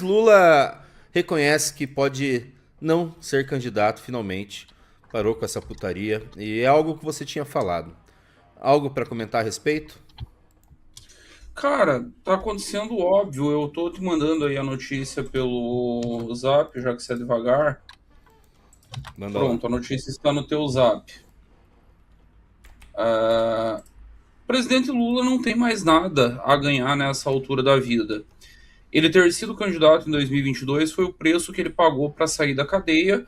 Lula reconhece que pode não ser candidato finalmente, parou com essa putaria e é algo que você tinha falado. Algo para comentar a respeito? Cara, tá acontecendo óbvio. Eu tô te mandando aí a notícia pelo Zap, já que você é devagar. Manda lá. Pronto, a notícia está no teu Zap. O presidente Lula não tem mais nada a ganhar nessa altura da vida. Ele ter sido candidato em 2022 foi o preço que ele pagou para sair da cadeia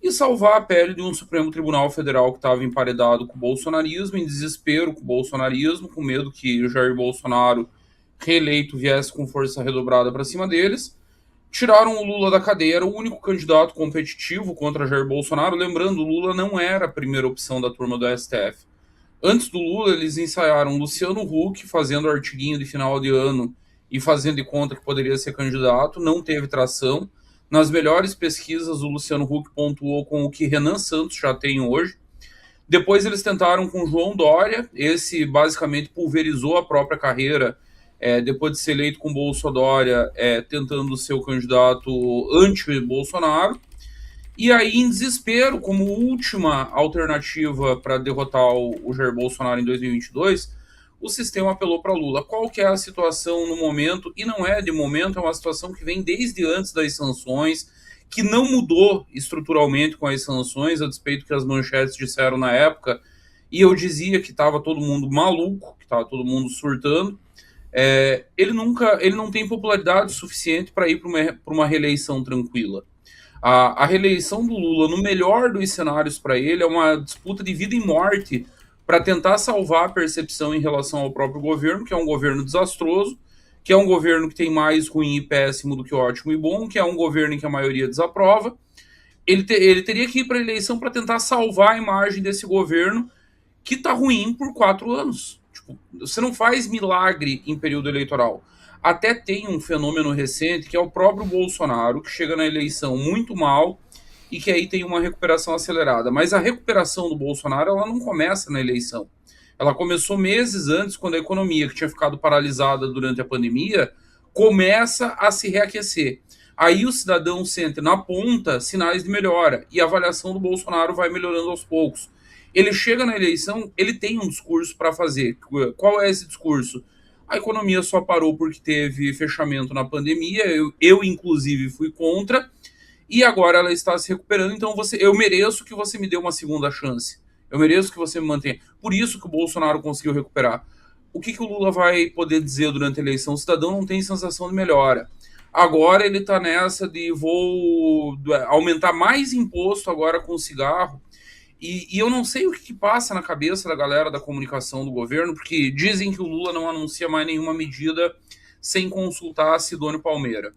e salvar a pele de um Supremo Tribunal Federal que estava emparedado com o bolsonarismo, em desespero com o bolsonarismo, com medo que o Jair Bolsonaro, reeleito, viesse com força redobrada para cima deles. Tiraram o Lula da cadeia, era o único candidato competitivo contra Jair Bolsonaro. Lembrando, o Lula não era a primeira opção da turma do STF. Antes do Lula, eles ensaiaram Luciano Huck fazendo artiguinho de final de ano e fazendo de conta que poderia ser candidato, não teve tração. Nas melhores pesquisas, o Luciano Huck pontuou com o que Renan Santos já tem hoje. Depois eles tentaram com João Dória, esse basicamente pulverizou a própria carreira, depois de ser eleito com Bolsonaro, Dória, tentando ser o candidato anti-Bolsonaro. E aí, em desespero, como última alternativa para derrotar o Jair Bolsonaro em 2022, o sistema apelou para Lula. Qual que é a situação no momento? E não é de momento, é uma situação que vem desde antes das sanções, que não mudou estruturalmente com as sanções, a despeito que as manchetes disseram na época, e eu dizia que estava todo mundo maluco, que estava todo mundo surtando. Ele não tem popularidade suficiente para ir para uma reeleição tranquila. A reeleição do Lula, no melhor dos cenários para ele, é uma disputa de vida e morte para tentar salvar a percepção em relação ao próprio governo, que é um governo desastroso, que é um governo que tem mais ruim e péssimo do que ótimo e bom, que é um governo em que a maioria desaprova. Ele teria que ir para a eleição para tentar salvar a imagem desse governo que está ruim por 4 anos. Tipo, você não faz milagre em período eleitoral. Até tem um fenômeno recente que é o próprio Bolsonaro, que chega na eleição muito mal e que aí tem uma recuperação acelerada. Mas a recuperação do Bolsonaro ela não começa na eleição. Ela começou meses antes, quando a economia, que tinha ficado paralisada durante a pandemia, começa a se reaquecer. Aí o cidadão sente na ponta sinais de melhora e a avaliação do Bolsonaro vai melhorando aos poucos. Ele chega na eleição, ele tem um discurso para fazer. Qual é esse discurso? A economia só parou porque teve fechamento na pandemia, inclusive fui contra, e agora ela está se recuperando, então eu mereço que você me dê uma segunda chance. Eu mereço que você me mantenha. Por isso que o Bolsonaro conseguiu recuperar. O que o Lula vai poder dizer durante a eleição? O cidadão não tem sensação de melhora. Agora ele está nessa de vou aumentar mais imposto agora com cigarro. E eu não sei o que passa na cabeça da galera da comunicação do governo, porque dizem que o Lula não anuncia mais nenhuma medida sem consultar a Sidônio Palmeira.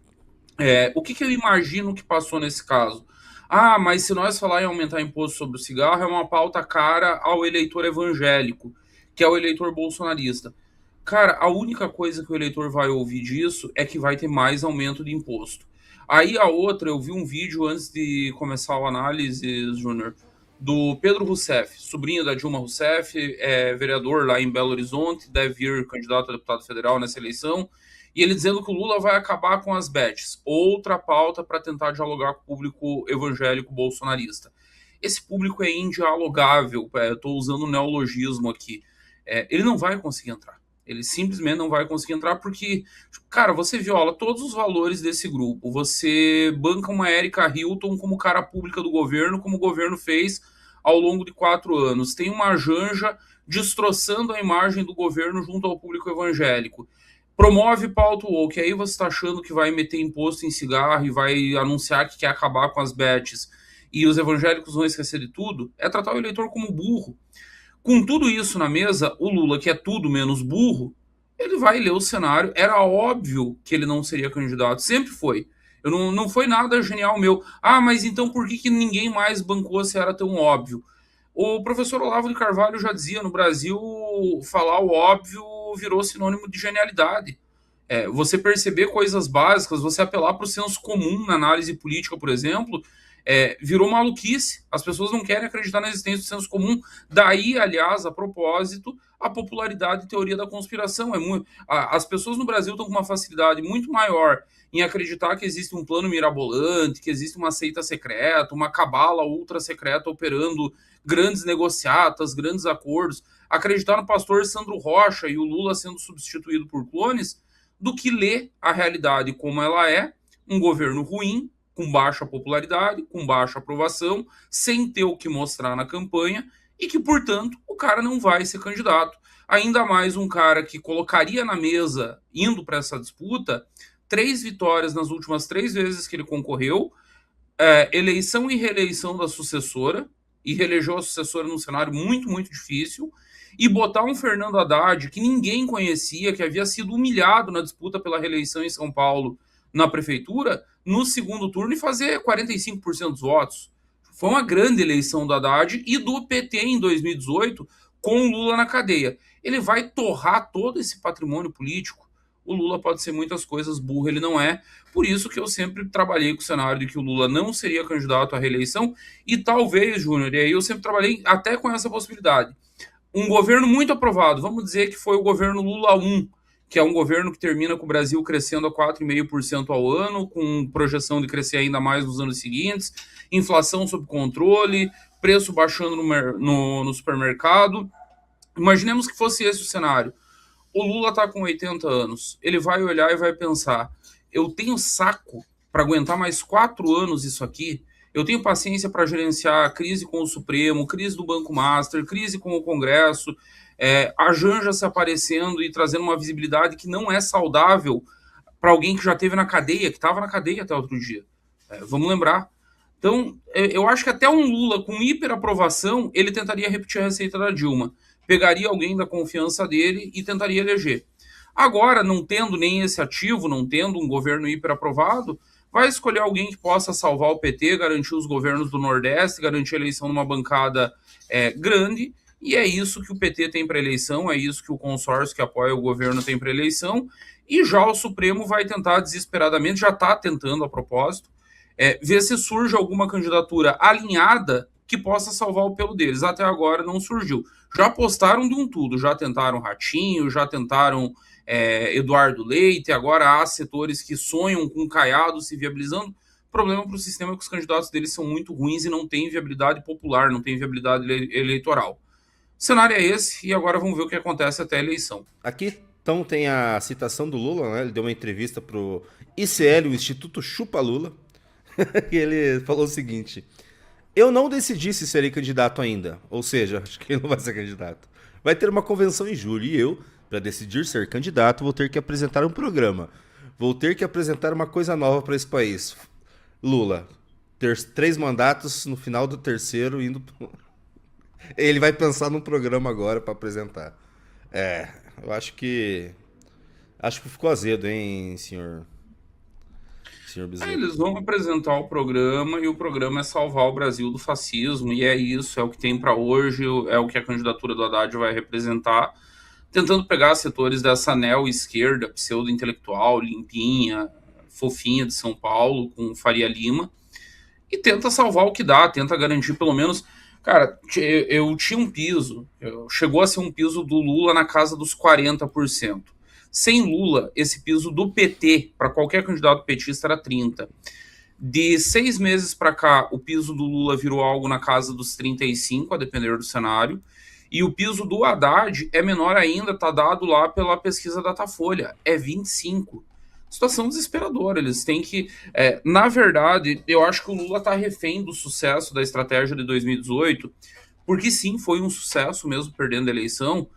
O que eu imagino que passou nesse caso? Ah, mas se nós falar em aumentar imposto sobre o cigarro, é uma pauta cara ao eleitor evangélico, que é o eleitor bolsonarista. Cara, a única coisa que o eleitor vai ouvir disso é que vai ter mais aumento de imposto. Aí a outra, eu vi um vídeo antes de começar a análise, Júnior, do Pedro Rousseff, sobrinho da Dilma Rousseff, vereador lá em Belo Horizonte, deve vir candidato a deputado federal nessa eleição, e ele dizendo que o Lula vai acabar com as bets, outra pauta para tentar dialogar com o público evangélico bolsonarista. Esse público é indialogável, eu estou usando um neologismo aqui. Ele não vai conseguir entrar. Ele simplesmente não vai conseguir entrar porque, cara, você viola todos os valores desse grupo. Você banca uma Erika Hilton como cara pública do governo, como o governo fez ao longo de 4 anos. Tem uma Janja destroçando a imagem do governo junto ao público evangélico. Promove pauta woke, aí você está achando que vai meter imposto em cigarro e vai anunciar que quer acabar com as bets e os evangélicos vão esquecer de tudo, é tratar o eleitor como burro. Com tudo isso na mesa, o Lula, que é tudo menos burro, ele vai ler o cenário. Era óbvio que ele não seria candidato, sempre foi. Eu não foi nada genial meu. Ah, mas então por que ninguém mais bancou se era tão óbvio? O professor Olavo de Carvalho já dizia, no Brasil, falar o óbvio virou sinônimo de genialidade. Você perceber coisas básicas, você apelar para o senso comum na análise política, por exemplo, virou maluquice. As pessoas não querem acreditar na existência do senso comum. Daí, aliás, a propósito, a popularidade de teoria da conspiração. As pessoas no Brasil estão com uma facilidade muito maior em acreditar que existe um plano mirabolante, que existe uma seita secreta, uma cabala ultra secreta operando grandes negociatas, grandes acordos, acreditar no pastor Sandro Rocha e o Lula sendo substituído por clones, do que ler a realidade como ela é, um governo ruim, com baixa popularidade, com baixa aprovação, sem ter o que mostrar na campanha, e que, portanto, o cara não vai ser candidato. Ainda mais um cara que colocaria na mesa, indo para essa disputa, 3 vitórias nas últimas 3 vezes que ele concorreu, eleição e reeleição da sucessora, e reelegeu a sucessora num cenário muito, muito difícil, e botar um Fernando Haddad, que ninguém conhecia, que havia sido humilhado na disputa pela reeleição em São Paulo na prefeitura, no segundo turno e fazer 45% dos votos. Foi uma grande eleição do Haddad e do PT em 2018, com o Lula na cadeia. Ele vai torrar todo esse patrimônio político. O Lula pode ser muitas coisas, burro ele não é. Por isso que eu sempre trabalhei com o cenário de que o Lula não seria candidato à reeleição e talvez, Júnior, e aí eu sempre trabalhei até com essa possibilidade. Um governo muito aprovado, vamos dizer que foi o governo Lula 1, que é um governo que termina com o Brasil crescendo a 4,5% ao ano, com projeção de crescer ainda mais nos anos seguintes, inflação sob controle, preço baixando no supermercado. Imaginemos que fosse esse o cenário. O Lula está com 80 anos. Ele vai olhar e vai pensar: eu tenho saco para aguentar mais 4 anos isso aqui? Eu tenho paciência para gerenciar a crise com o Supremo, crise do Banco Master, crise com o Congresso, a Janja se aparecendo e trazendo uma visibilidade que não é saudável para alguém que já esteve na cadeia, que estava na cadeia até outro dia. Vamos lembrar. Então, eu acho que até um Lula com hiperaprovação, ele tentaria repetir a receita da Dilma. Pegaria alguém da confiança dele e tentaria eleger. Agora, não tendo nem esse ativo, não tendo um governo hiperaprovado, vai escolher alguém que possa salvar o PT, garantir os governos do Nordeste, garantir a eleição numa bancada grande, e é isso que o PT tem para eleição, é isso que o consórcio que apoia o governo tem para eleição, e já o Supremo vai tentar desesperadamente, já está tentando a propósito, ver se surge alguma candidatura alinhada que possa salvar o pelo deles. Até agora não surgiu. Já apostaram de um tudo, já tentaram Ratinho, já tentaram Eduardo Leite, agora há setores que sonham com Caiado se viabilizando. O problema para o sistema é que os candidatos deles são muito ruins e não têm viabilidade popular, não têm viabilidade eleitoral. O cenário é esse, e agora vamos ver o que acontece até a eleição. Aqui, então, tem a citação do Lula, né? Ele deu uma entrevista pro ICL, o Instituto Chupa Lula, e ele falou o seguinte: eu não decidi se serei candidato ainda, ou seja, acho que ele não vai ser candidato. Vai ter uma convenção em julho e eu, para decidir ser candidato, vou ter que apresentar um programa. Vou ter que apresentar uma coisa nova para esse país. Lula, ter 3 mandatos, no final do terceiro, indo... Ele vai pensar num programa agora para apresentar. Eu acho que... Acho que ficou azedo, hein, senhor Bezerra? Eles vão apresentar o programa e o programa é salvar o Brasil do fascismo, e é isso, é o que tem para hoje, é o que a candidatura do Haddad vai representar, tentando pegar setores dessa neo-esquerda, pseudo-intelectual, limpinha, fofinha de São Paulo, com Faria Lima, e tenta salvar o que dá, tenta garantir pelo menos... Cara, eu tinha um piso, chegou a ser um piso do Lula na casa dos 40%. Sem Lula, esse piso do PT, para qualquer candidato petista, era 30%. De 6 meses para cá, o piso do Lula virou algo na casa dos 35%, a depender do cenário. E o piso do Haddad é menor ainda, está dado lá pela pesquisa Datafolha, é 25%. Situação desesperadora, eles têm que... na verdade, eu acho que o Lula está refém do sucesso da estratégia de 2018, porque sim, foi um sucesso mesmo perdendo a eleição,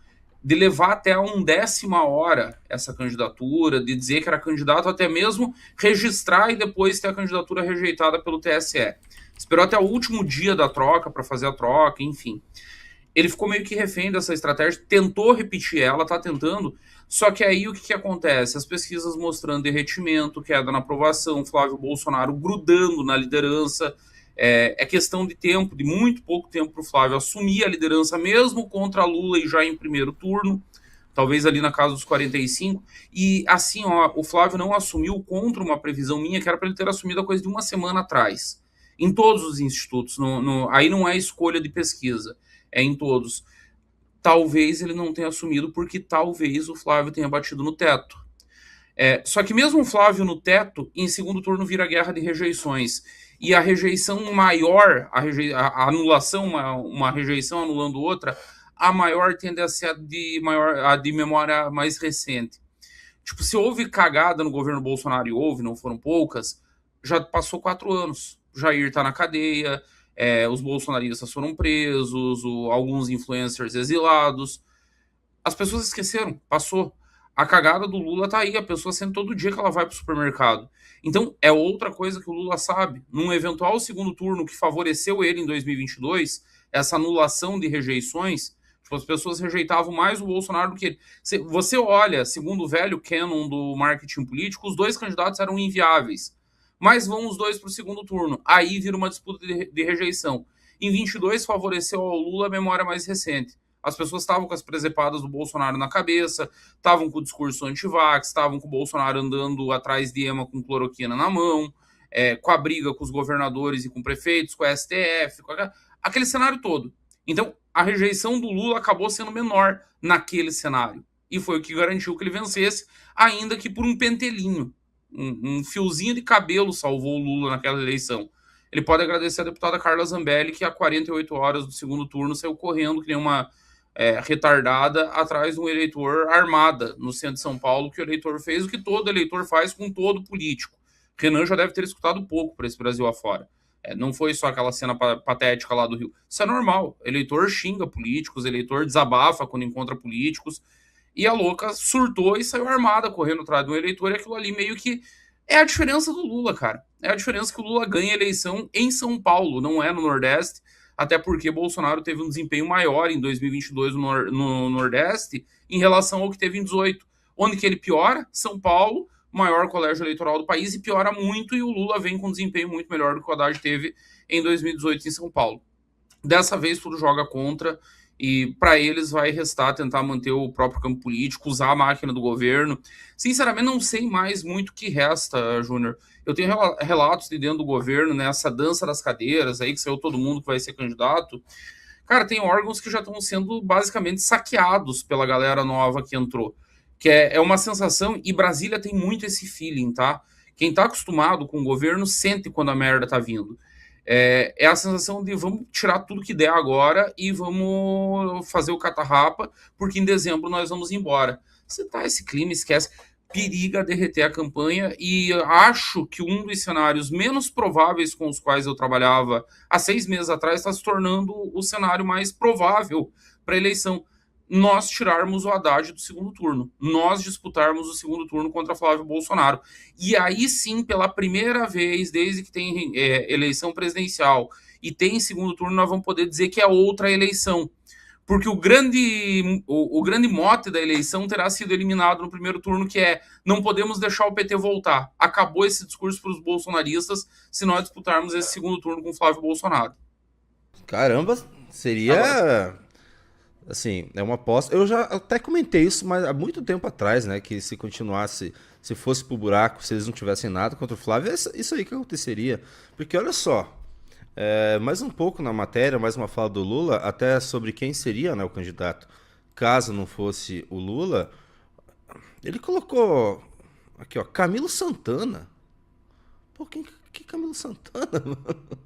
de levar até a 1/10 hora essa candidatura, de dizer que era candidato, até mesmo registrar e depois ter a candidatura rejeitada pelo TSE. Esperou até o último dia da troca para fazer a troca, enfim. Ele ficou meio que refém dessa estratégia, tentou repetir ela, tá tentando, só que aí o que acontece? As pesquisas mostrando derretimento, queda na aprovação, Flávio Bolsonaro grudando na liderança, é questão de tempo, de muito pouco tempo para o Flávio assumir a liderança, mesmo contra Lula e já em primeiro turno, talvez ali na casa dos 45%, e assim, o Flávio não assumiu contra uma previsão minha, que era para ele ter assumido a coisa de uma semana atrás, em todos os institutos, aí não é escolha de pesquisa, é em todos. Talvez ele não tenha assumido porque talvez o Flávio tenha batido no teto. Só que mesmo o Flávio no teto, em segundo turno vira guerra de rejeições. E a rejeição maior, a anulação, uma rejeição anulando outra, a maior tende a ser a de memória mais recente. Tipo, se houve cagada no governo Bolsonaro, e houve, não foram poucas, já passou 4 anos. Jair tá na cadeia, os bolsonaristas foram presos, alguns influencers exilados. As pessoas esqueceram, passou. A cagada do Lula tá aí, a pessoa sente todo dia que ela vai pro supermercado. Então, é outra coisa que o Lula sabe. Num eventual segundo turno que favoreceu ele em 2022, essa anulação de rejeições, tipo, as pessoas rejeitavam mais o Bolsonaro do que ele. Você olha, segundo o velho canon do marketing político, os dois candidatos eram inviáveis. Mas vão os dois pro segundo turno. Aí vira uma disputa de rejeição. Em 22 favoreceu ao Lula a memória mais recente. As pessoas estavam com as presepadas do Bolsonaro na cabeça, estavam com o discurso anti-vax, estavam com o Bolsonaro andando atrás de EMA com cloroquina na mão, com a briga com os governadores e com prefeitos, com a STF, aquele cenário todo. Então, a rejeição do Lula acabou sendo menor naquele cenário. E foi o que garantiu que ele vencesse, ainda que por um pentelinho. Um fiozinho de cabelo salvou o Lula naquela eleição. Ele pode agradecer a deputada Carla Zambelli, que a 48 horas do segundo turno saiu correndo, que nem uma retardada, atrás de um eleitor armada no centro de São Paulo, que o eleitor fez o que todo eleitor faz com todo político. Renan já deve ter escutado pouco para esse Brasil afora. Não foi só aquela cena patética lá do Rio. Isso é normal. Eleitor xinga políticos, eleitor desabafa quando encontra políticos. E a louca surtou e saiu armada correndo atrás de um eleitor. E aquilo ali meio que é a diferença do Lula, cara. É a diferença que o Lula ganha a eleição em São Paulo, não é no Nordeste. Até porque Bolsonaro teve um desempenho maior em 2022 no Nordeste em relação ao que teve em 18. Onde que ele piora? São Paulo, maior colégio eleitoral do país, e piora muito, e o Lula vem com um desempenho muito melhor do que o Haddad teve em 2018 em São Paulo. Dessa vez tudo joga contra, e para eles vai restar tentar manter o próprio campo político, usar a máquina do governo. Sinceramente, não sei mais muito o que resta, Júnior. Eu tenho relatos de dentro do governo, né, essa dança das cadeiras aí, que saiu todo mundo que vai ser candidato. Cara, tem órgãos que já estão sendo basicamente saqueados pela galera nova que entrou. Que é uma sensação, e Brasília tem muito esse feeling, tá? Quem tá acostumado com o governo sente quando a merda tá vindo. É a sensação de vamos tirar tudo que der agora e vamos fazer o catarrapa, porque em dezembro nós vamos embora. Se tá esse clima, esquece. Periga derreter a campanha, e acho que um dos cenários menos prováveis com os quais eu trabalhava há 6 meses atrás está se tornando o cenário mais provável para a eleição. Nós tirarmos o Haddad do segundo turno, nós disputarmos o segundo turno contra Flávio Bolsonaro. E aí sim, pela primeira vez, desde que tem eleição presidencial e tem segundo turno, nós vamos poder dizer que é outra eleição. Porque o grande mote da eleição terá sido eliminado no primeiro turno, que é não podemos deixar o PT voltar. Acabou esse discurso para os bolsonaristas se nós disputarmos esse segundo turno com o Flávio Bolsonaro. Caramba, seria... Assim, é uma aposta. Eu já até comentei isso, mas há muito tempo atrás, né? Que se continuasse, se fosse pro buraco, se eles não tivessem nada contra o Flávio, é isso aí que aconteceria. Porque olha só, mais um pouco na matéria, mais uma fala do Lula, até sobre quem seria, né, o candidato, caso não fosse o Lula. Ele colocou aqui, ó, Camilo Santana. Pô, que Camilo Santana, mano?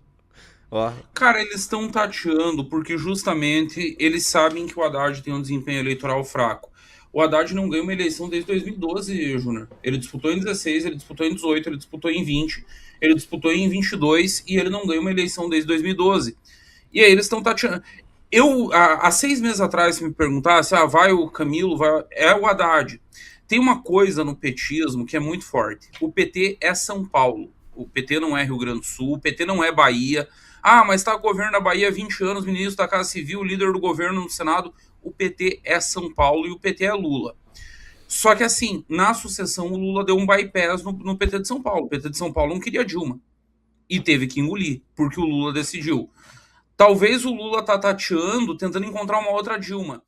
Ó, Cara, eles estão tateando porque justamente eles sabem que o Haddad tem um desempenho eleitoral fraco. O Haddad não ganha uma eleição desde 2012, Júnior. Ele disputou em 16, ele disputou em 18, ele disputou em 20, ele disputou em 22 e ele não ganha uma eleição desde 2012. E aí eles estão tateando. Há 6 meses atrás, se me perguntasse, vai o Camilo, é o Haddad. Tem uma coisa no petismo que é muito forte. O PT é São Paulo. O PT não é Rio Grande do Sul, o PT não é Bahia. Mas está o governo da Bahia há 20 anos, ministro da Casa Civil, líder do governo no Senado. O PT é São Paulo e o PT é Lula. Só que assim, na sucessão, o Lula deu um bypass no PT de São Paulo. O PT de São Paulo não queria Dilma. E teve que engolir, porque o Lula decidiu. Talvez o Lula tá tateando, tentando encontrar uma outra Dilma.